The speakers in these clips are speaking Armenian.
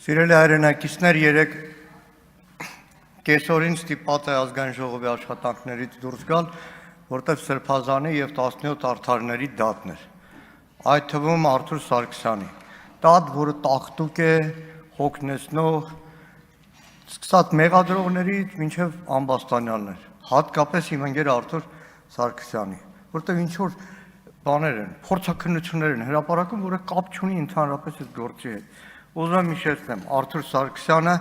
Սիրելի հայրենակիցներ, երեք կեսօրին ստիպված է ազգային ժողովի աշխատանքներից դուրս գալ, որտեղ Սրբազանի եւ 17 արդարների դատն էր։ Այդ թվում Արթուր Սարգսյանի դատ, որը տաղտուկ է, հոգնեցնող, սկսած մեղադրողներից մինչև ամբաստանյալներ, հատկապես իմ ընկեր Արթուր Սարգսյանի, որտեղ ինչ որ բաներ են, փորձաքննություններ են հրապարակում, որը կապ չունի ընդհանրապես այդ գործի հետ։ Ուզում եմ հիշեցնեմ, Արթուր Սարգսյանը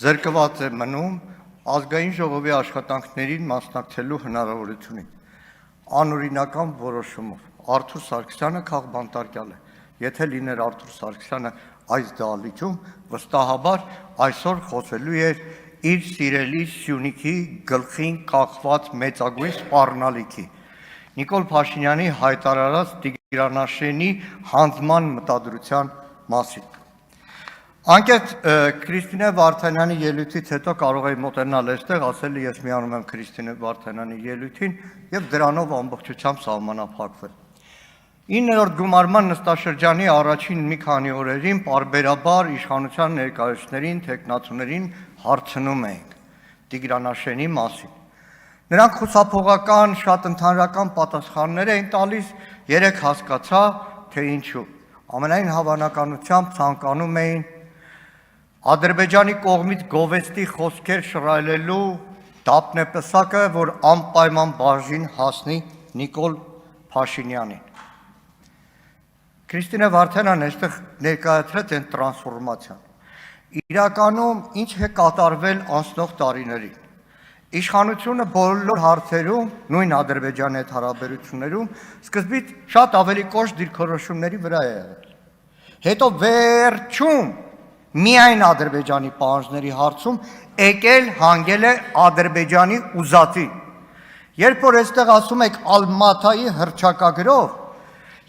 զրկված է մնում ազգային ժողովի աշխատանքներին մասնակցելու հնարավորությունից։ Անօրինական որոշումով Արթուր Սարգսյանը քաղբանտարկյալ է։ Եթե լիներ Արթուր Սարգսյանը այս դահլիճում, վստահաբար այսօր խոսելու էր իր սիրելի Սյունիքի գլխին կախված մեծագույն սպառնալիքի Նիկոլ Փաշինյանի հայտարարած Տիգրանաշենի հանձնման մտադրության մասին։ Անկետ Քրիստինե Վարդանյանի ելույթից հետո կարող էի մոտենալ այստեղ, ասել ես միանում եմ Քրիստինե Վարդանյանի ելույթին եւ դրանով ամբողջությամբ սահմանափակվել։ 9-րդ գումարման նստաշրջանի առաջին մի քանի օրերին պարբերաբար իշխանության ներկայացուցիչներին, թեկնածուներին հարցնում էինք Տիգրանաշենի մասին։ Նրանք խուսափողական, շատ ընդհանրական պատասխաններ էին տալիս, երեք հասկացա, թե ինչու։ Ամենայն հավանականությամբ ցանկանում էին Ադրբեջանի կողմից գովեստի խոսքեր շռայլելու դափնեպսակը, որ անպայման բաժին հասնի Նիկոլ Փաշինյանին։ Քրիստինե Վարդանյանն այստեղ ներկայացրեց այն տրանսֆորմացիան։ Իրականում ինչ է կատարվել անցնող տարիներին։ Իշխանությունը բոլոր հարցերում, նույն Ադրբեջանի հետ հարաբերություններում, սկզբից շատ ավելի կոշտ դիրքորոշումների վրա է եղել։ Հետո վերջում միայն Ադրբեջանի պահանջների հարցում եկել հանգել է Ադրբեջանի ուզածին։ Երբ որ այստեղ ասում եք Ալմաթայի հռչակագրով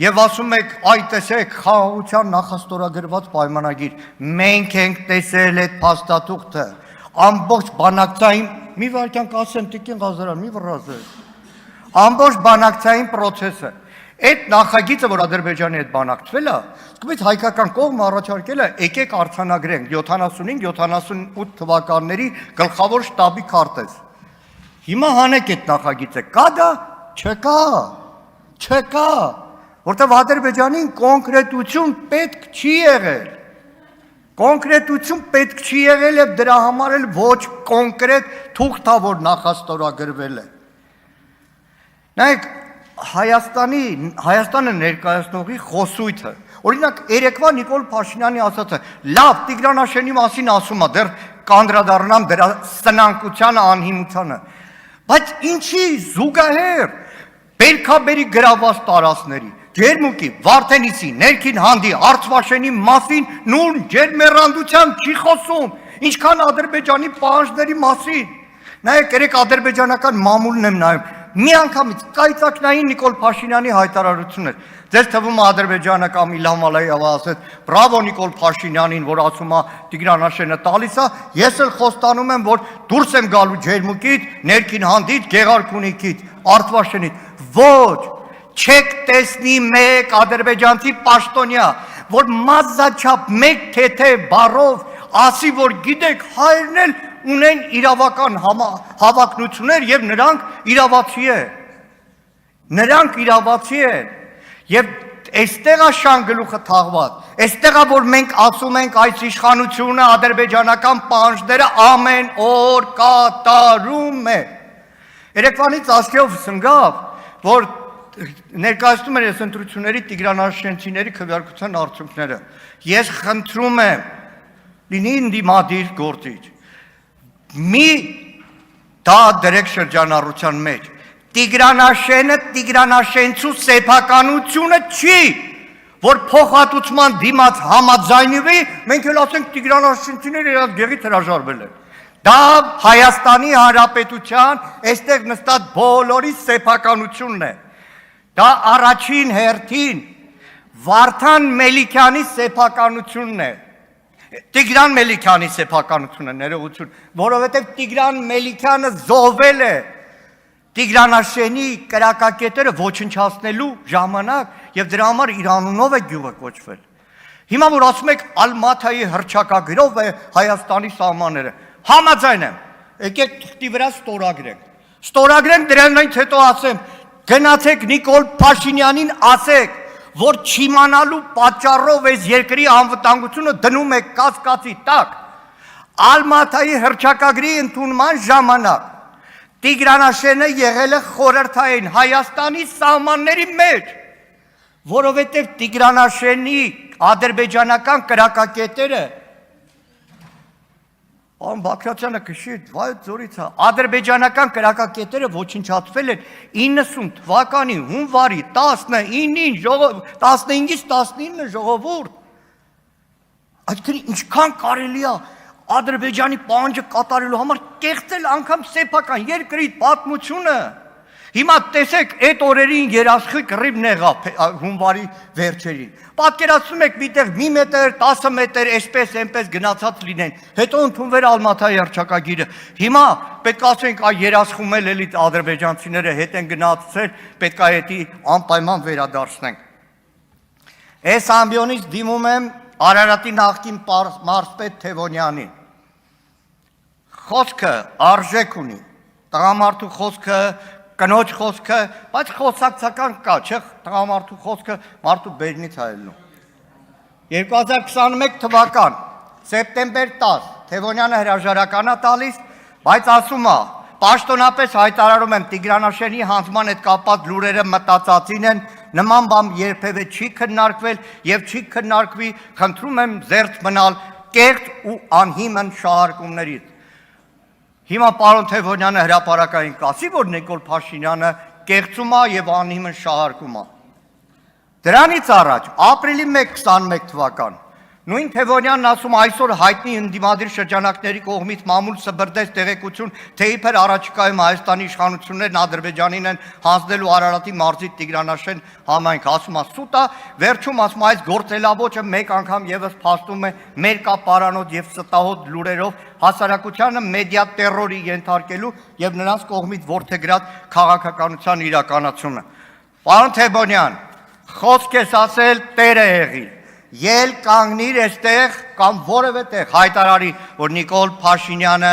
եւ ասում եք այ տեսեք խաղաղության նախաստորագրված պայմանագիր, մենք ենք տեսել այդ փաստաթուղթը, ամբողջ բանակցային մի վարքյան կասեմ Տիկին Ղազարյան, մի վռազե։ Ամբողջ բանակցային process-ը այդ նախագիծը, որ Ադրբեջանի հետ բանակցվել է, սկզբից հայկական կողմը առաջարկել է եկեք արձանագրենք 75-78 թվականների գլխավոր շտաբի քարտեզ։ Հիմա հանեք այդ նախագիծը, կա դա, չկա, որտեղ Ադրբեջանին կոնկրետություն պետք չի եղել։ Կոնկրետություն պետք չի եղել եւ դրա համար էլ ոչ կոնկրետ թուղթա, որ նախաստորագրվել է։ Նայեք, Հայաստանը ներկայացնողի խոսույթը, օրինակ երեկվա Նիկոլ Փաշինյանի ասածը, լավ, Տիգրանաշենի մասին ասում է, դեռ կանդրադառնամ դրա սնանկությանը, անհիմությանը, բայց ինչի զուգահեռ բերքաբերի գրաված տարածքների, Ջերմուկի, Վարդենիսի, Ներքին Հանդի, Արցվաշենի մասին նույն ջերմեռանդությամբ չի խոսում, ինչքան Ադրբեջանի պահանջների մասին։ Նայեք, երեք ադրբեջանական մամուլն եմ նայում, մի անգամից կայծակնային Նիկոլ Փաշինյանի հայտարարություններ։ Ձեզ թվում է Ադրբեջանը կամ Իլհամ Ալիևը ասեց, բրավո Նիկոլ Փաշինյանին, որ ասում է Տիգրանաշենը տալիս է, ես էլ խոստանում եմ, որ դուրս եմ գալու Ջերմուկից, Ներքին Հանդից, Գեղարքունիքից, Արցվաշենից։ Ոչ, չեք տեսնի մեկ ադրբեջանցի պաշտոնյա, որ մազաչափ մեկ թեթև բառով ասի, որ գիտեք, հայերն էլ ունեն իրավական հավակնություններ եւ նրանք իրավացի են։ Եվ այստեղ է շան գլուխը թաղված, այստեղ է, որ մենք ասում ենք այս իշխանությունը ադրբեջանական պահանջները ամեն օր կատարում է։ Երեկվանից ասկեով սնգավ, որ ներկայացնում էր այս ընտրությունների Տիգրանաշենցիների քվեարկության արդյունքները։ Ես խնդրում եմ, լինի ընդդիմադիր գործիչ, մի դա դրեք շրջանառության մեջ, Տիգրանաշենը Տիգրանաշենցու սեփականությունը չի, որ փոխհատուցման դիմաց համաձայնվի, մենք էլ ասենք Տիգրանաշենցիները իրաց գեղից հրաժարվել են։ Դա Հայաստանի Հանրապետության այստեղ նստած բոլորի սեփականությունն է։ Դա առաջին հերթին Վարդան Մելիքյանի սեփականությունն է։ Տիգրան Մելիքյանի սեփականությունը, ներողություն, որովհետև Տիգրան Մելիքյանը զոհվել է Տիգրանաշենի կրակակետերը ոչնչացնելու ժամանակ եւ դրա համար իր անունով է գյուղը կոչվել։ Հիմա որ ասում եք Ալմաթայի հռչակագրով է Հայաստանի սահմանները, համաձայն եմ, եկեք թղթի վրա ստորագրենք դրանից հետո ասեմ, գնացեք Նիկոլ Փաշինյանին ասեք, որ չիմանալու պատճառով այս երկրի անվտանգությունը դնում եք կասկածի տակ, Ալմաթայի հռչակագրի ընդունման ժամանակ Տիգրանաշենը եղել է խորհրդային Հայաստանի սահմանների մեջ, որովհետև Տիգրանաշենի ադրբեջանական կրակակետերը Պարոն Բաքրատյանը քշի, վայ ձորից է, ադրբեջանական կրակակետերը ոչնչացվել են 90 թվականի հունվարի 15-ին ժողովուրդ, այսինքն ինչքան կարելի է Ադրբեջանի պահանջը կատարելու համար կեղծել անգամ սեփական երկրի պատմությունը։ Հիմա տեսեք, այդ օրերին երաշխի կռիվն եղավ հունվարի վերջերին։ Պատկերացնում եք միտեղ 1 մետր, 10 մետր, այսպես այնպես գնացած լինեն, հետո ընդունվեր Ալմաթայի հռչակագիրը։ Հիմա պետք է ասենք, այ երաշխում էլ էլի ադրբեջանցիները հետ են գնացել, պետք է հետի անպայման վերադարձնենք։ Այս ամբիոնից դիմում եմ Արարատի նախկին մարզպետ Թևոնյանին։ Խոսքը արժեք ունի, տղամարդու խոսքը, կնոջ խոսքը, բայց խոսակցական կա, չէ՞, տղամարդու խոսքը մարդու բերնից հայելնու։ 2021 թվական, սեպտեմբեր 10, Թևոնյանը հրաժարական է տալիս, բայց ասում է, պաշտոնապես հայտարարում եմ Տիգրանաշենի հանձնման հետ կապված լուրերը մտածածին են, նման բան երբևէ չի քննարկվել եւ չի քննարկվի, խնդրում եմ զերծ մնալ կեղծ ու անհիմն շահարկումներից։ Հիմա պարոն Թևոնյանը հրապարակային կասի, որ Նիկոլ Փաշինյանը կեղծում է եւ անհիմն շահարկում է։ Դրանից առաջ ապրիլի 1-21 թվական նույն Թևոնյանն ասում այսօր հայտնի ընդդիմադիր շրջանակների կողմից մամուլ սբրդեց տեղեկություն, թե իբր առաջիկայում Հայաստանի իշխանություններն Ադրբեջանին են հանձնելու Արարատի մարզի Տիգրանաշեն համայնք, ասում է սուտ է, վերջում ասում այս գործելավոճը մեկ անգամ եւս փաստում է մեր կապարանոտ եւ ստահոդ լուրերով հասարակությանը մեդիա տերորի ենթարկելու եւ նրանց կողմից ворթեգրած քաղաքականության իրականացումը։ Պարոն Թևոնյան, խոսք ես ասել Տերը եղի։ Ել կանգնիր այստեղ կամ որևէ տեղ հայտարարի, որ Նիկոլ Փաշինյանը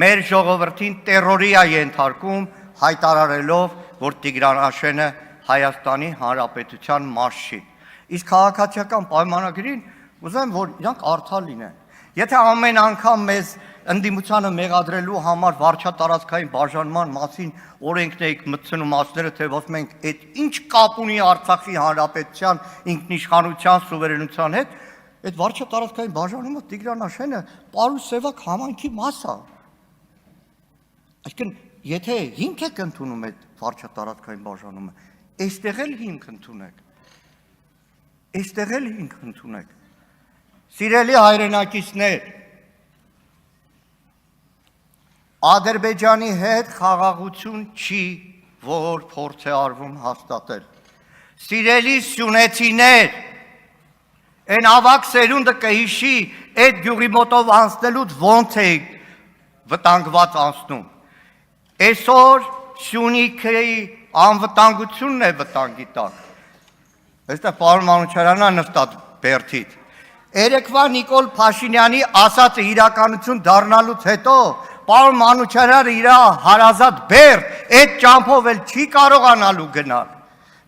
մեր ժողովրդին տերորի է ենթարկում, հայտարարելով, որ Տիգրանաշենը Հայաստանի Հանրապետության մաս չի։ Իսկ քաղաքացիական պայմանագրին ուզում որ իրանք արդար լինեն։ Եթե ամեն անգամ մեզ ընդդիմությանը մեղադրելու համար վարչատարածքային բաժանման մասին օրենքն եք մտցնում ասները, թե ասում ենք, այդ ինչ կապ ունի Արցախի Հանրապետության ինքնիշխանության սուվերենության հետ, այդ վարչատարածքային բաժանումը Տիգրանաշենը Պարուս Սևակ համայնքի մաս է։ Այսինքն, եթե հիմք եք ընդունում այդ վարչատարածքային բաժանումը, այստեղ էլ հիմք ընդունեք։ Սիրելի հայրենակիցներ, Ադրբեջանի հետ խաղաղություն չի, որ փորձ է արվում հաստատել։ Սիրելի սյունեցիներ, այն ավակ սերունդը կհիշի, այդ գյուղի մոտով անցնելուց ոնց է վտանգված անցնում։ Այսօր Սյունիքի անվտանգությունն է վտանգի տակ։ Այստեղ պարոն Մանուչարյանը նստած բերդից։ Երեկվա Նիկոլ Փաշինյանի ասածը իրականություն դառնալուց հետո պարոն Մանուչարյանը իր հարազատ Բերդ այդ ճամփով էլ չի կարողանալու գնալ։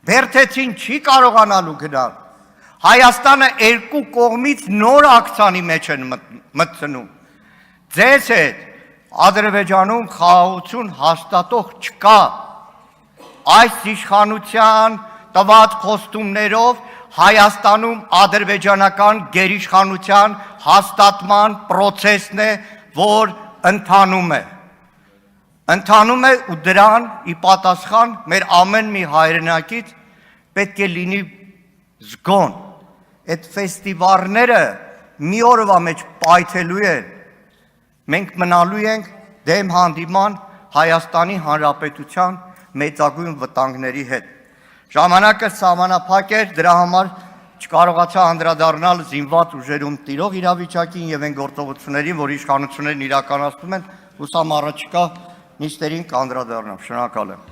Բերդեցին չի կարողանալու գնալ։ Հայաստանը երկու կողմից նոր ակցանի մեջ են մտցնում։ Ձեզ հետ Ադրբեջանում խաղաղություն հաստատող չկա։ Այս իշխանության տված խոստումներով Հայաստանում ադրբեջանական գերիշխանության հաստատման process-ն է, որ ընթանում է ու դրան ի պատասխան մեր ամեն մի հայրենակից պետք է լինի զգոն։ Այդ ֆեստիվալները մի օրվա մեջ պայթելու են, մենք մնալու ենք դեմ հանդիման Հայաստանի Հանրապետության մեծագույն վտանգների հետ։ Ժամանակը սահմանափակ էր, դրա համար չկարողացա անդրադառնալ զինված ուժերում տիրող իրավիճակին եւ այն գործողություններին, որ իշխանություններն իրականացնում են, հուսամ առաջիկա նիստերին կանդրադառնամ։ Շնորհակալ եմ։